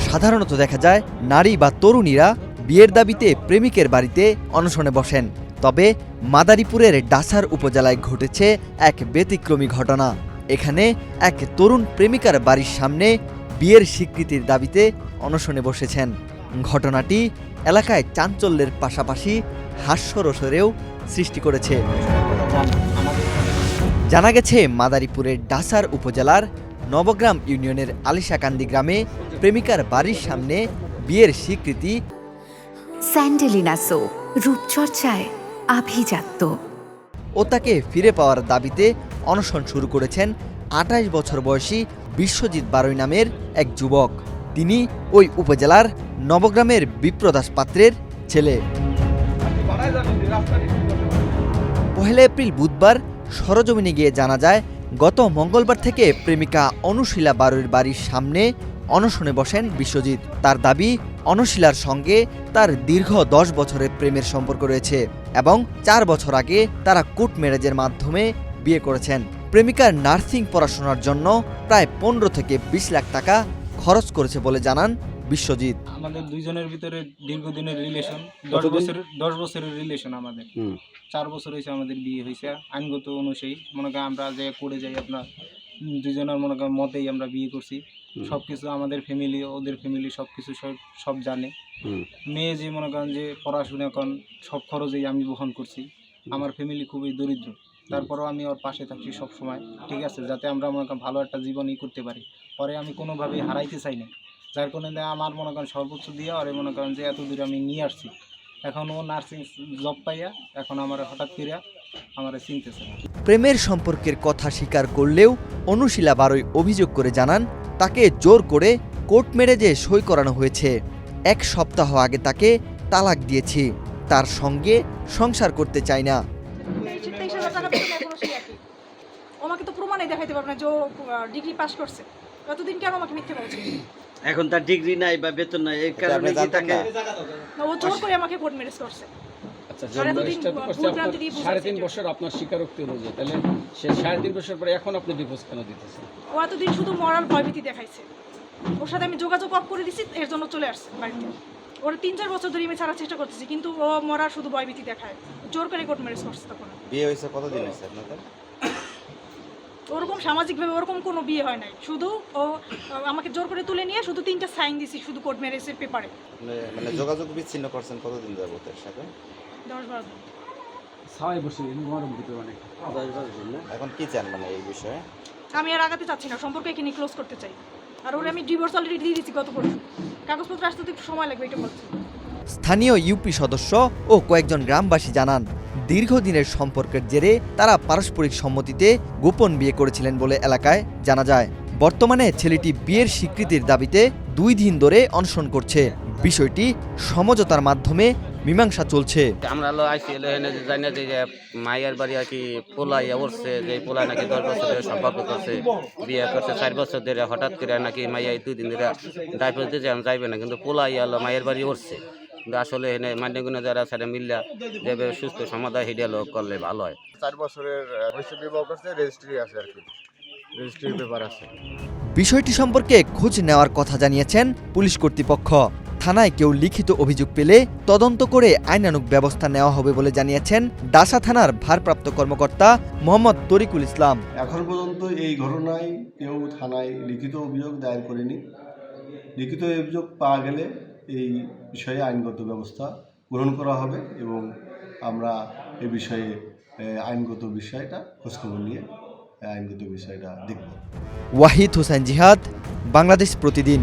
সাধারণত দেখা যায় নারী বা তরুণীরা বিয়ের দাবিতে প্রেমিকের বাড়িতে অনশনে বসেন। তবে মাদারীপুরের ডাসার উপজেলায় ঘটেছে এক ব্যতিক্রমী ঘটনা। এখানে এক তরুণ প্রেমিকার বাড়ির সামনে বিয়ের স্বীকৃতির দাবিতে অনশনে বসেছেন। ঘটনাটি এলাকায় চাঞ্চল্যের পাশাপাশি হাস্যরসেরও সৃষ্টি করেছে। জানা গেছে মাদারীপুরের ডাসার উপজেলার নবগ্রাম ইউনিয়নের আলিশাকান্দি গ্রামে প্রেমিকার বাড়ির সামনে বিয়ের স্বীকৃতি স্যান্ডেলিনা সো রূপচর্চায় আভিজাত্য ও তাকে ফিরে পাওয়ার দাবিতে অনশন শুরু করেছেন ২৮ বছর বয়সী বিশ্বজিৎ বারৈ নামের এক যুবক। তিনি ওই উপজেলার নবগ্রামের বিপ্রদাস পাত্রের ছেলে। ১ এপ্রিল বুধবার সরজমিনে গিয়ে জানা যায়, গত মঙ্গলবার থেকে প্রেমিকা অনুশীলা বারৈর বাড়ির সামনে অনশনে বসেন বিশ্বজিৎ। তার দাবি, অনুশীলার সঙ্গে তার দীর্ঘ ১০ বছরের প্রেমের সম্পর্ক রয়েছে এবং ৪ বছর আগে তারা কোর্ট ম্যারেজের মাধ্যমে বিয়ে করেছেন। প্রেমিকার নার্সিং পড়াশোনার জন্য প্রায় ১৫ থেকে ২০ লাখ টাকা খরচ করেছে বলে জানান বিশ্বজিৎ। আমাদের দুইজনের ভিতরে দীর্ঘদিনের রিলেশন, ১০ বছরের রিলেশন। আমাদের ৪ বছর হয়েছে আমাদের বিয়ে হয়েছে। আইনগত অনুযায়ী মনে করেন আমরা যে করে যাই আপনার দুজনের মনে করেন মতেই আমরা বিয়ে করছি। সবকিছু আমাদের ফ্যামিলি ওদের ফ্যামিলি সবকিছু সব জানে। মেয়ে যে মনে করেন যে পড়াশোনা এখন সব খরচেই আমি বহন করছি। আমার ফ্যামিলি খুবই দরিদ্র, তারপরেও আমি ওর পাশে থাকছি সব সময়, ঠিক আছে, যাতে আমরা মনে করেন ভালো একটা জীবনই করতে পারি। পরে আমি কোনোভাবেই হারাইতে চাই না, যার কারণে আমার মনে করেন সর্বোচ্চ দিয়ে ওরে মনে করেন যে এত দূরে আমি নিয়ে আসছি। এখন ও নার্সিং জব পাইয়া এখন আমার হঠাৎ করে আমার চিনতেছে। প্রেমের সম্পর্কের কথা স্বীকার করলেও অনুশীলা বারৈ অভিযোগ করে জানান, তাকে জোর করে কোর্ট ম্যারেজে সই করানো হয়েছে। ১ সপ্তাহ আগে তাকে তালাক দিয়েছি, তার সঙ্গে সংসার করতে চাই না। আমাকে তো প্রমাণে দেখাইতে পারবে না যে ডিগ্রি পাস করছে, কতদিন কেন আমাকে মিথ্যে বলছে? এখন তার ডিগ্রি নাই বা বেতন নাই, এই কারণে কি তাকে ও জোর করে আমাকে কোর্ট ম্যারেজ করছে। আচ্ছা, রেজিস্টার তো করছে আপনার ৩.৫ বছর আপনার স্বীকারোক্তি অনুযায়ী, তাহলে সে ৩.৫ বছর পরে এখন আপনি ডিভোর্স কেন দিতেছেন? ও এতদিন শুধু মরাল ভয়ভীতি দেখাইছে। ওর সাথে আমি যোগাযোগ অফ করে দিছি, এর জন্য চলে আসছে বাড়িতে। ওর ৩-৪ বছর ধরে আমি ছাড়ার চেষ্টা করতেছি, কিন্তু ও মরার শুধু ভয়ভীতি দেখায়। জোর করে কোর্ট ম্যারেজ করছে। তখন বিয়ে হয়েছে কতদিন হয়েছে আপনাদের? ওরকম সামাজিকভাবে ওরকম কোনো বিয়ে হয় নাই, শুধু ও আমাকে জোর করে তুলে নিয়ে শুধু 3টা সাইন দিছি শুধু কোর্ট ম্যারেজের পেপারে। মানে যোগাযোগ বিচ্ছিন্ন করছেন কতদিন যাবত এর সাথে? 10-12 দিন। ৬ বছর গরম ভিতরে অনেক 10-12 দিন না। এখন কি চান মানে এই বিষয়ে? আমি আর আগাতে চাচ্ছি না, সম্পর্ক এখানে ক্লোজ করতে চাই। আর ওরে আমি ডিভোর্স অলরেডি দিয়ে দিচ্ছি গত পরশু। কাগজপত্র আসতে তো একটু সময় লাগবে, এটা বলছি। স্থানীয় ইউপি সদস্য ও কয়েকজন গ্রামবাসী জানান, দীর্ঘদিনের সম্পর্কের জেরে তারা পারস্পরিক সম্মতিতে গোপন বিয়ে করেছিলেন বলে এলাকায় জানা যায়। বর্তমানে ছেলেটি বিয়ের স্বীকৃতির দাবিতে 2 দিন ধরে অনশন করছে। বিষয়টি সমঝোতার মাধ্যমে মীমাংসা চলছে। আমরা আইসিএল জানি না যে মায়ের বাড়ি আর কি পোলাইয়া উঠছে, যে পোলা নাকি 10 বছর ধরে সম্পর্ক করছে, বিয়ে করছে 4 বছর ধরে। হঠাৎ করে নাকি মাইয়া 2 দিন ধরে ডাইভোর্স দিতে যাইবে না, কিন্তু পোলাইয়া হলো মায়ের বাড়ি উঠছে। কিন্তু আসলে এখানে মান্যগুণে যারা সাথে মিল্লা যেভাবে সুস্থ সমাধান হিডিয়ালো করলে ভালো হয়। 4 বছরের বিবাহ করছে, রেজিস্ট্রি আছে আর কি, রেজিস্ট্রি পেপার আছে। বিষয়টি সম্পর্কে খোঁজ নেওয়ার কথা জানিয়েছেন পুলিশ কর্তৃপক্ষ। থানায় কেউ লিখিত অভিযোগ পেলে তদন্ত করে আইনানুগ ব্যবস্থা নেওয়া হবে বলে জানিয়েছেন ডাসা থানার ভারপ্রাপ্ত কর্মকর্তা মোহাম্মদ তরিকুল ইসলাম। এখন পর্যন্ত এই ঘটনায় কেউ থানায় লিখিত অভিযোগ দায়ের করেনি। লিখিত অভিযোগ পাওয়া গেলে এই বিষয়ে আইনগত ব্যবস্থা গ্রহণ করা হবে এবং আমরা এই বিষয়ে আইনগত বিষয়টা খোঁজখবর নিয়ে আইনগত বিষয়টা দেখব। ওয়াহিদ হোসেন জিহাদ, বাংলাদেশ প্রতিদিন।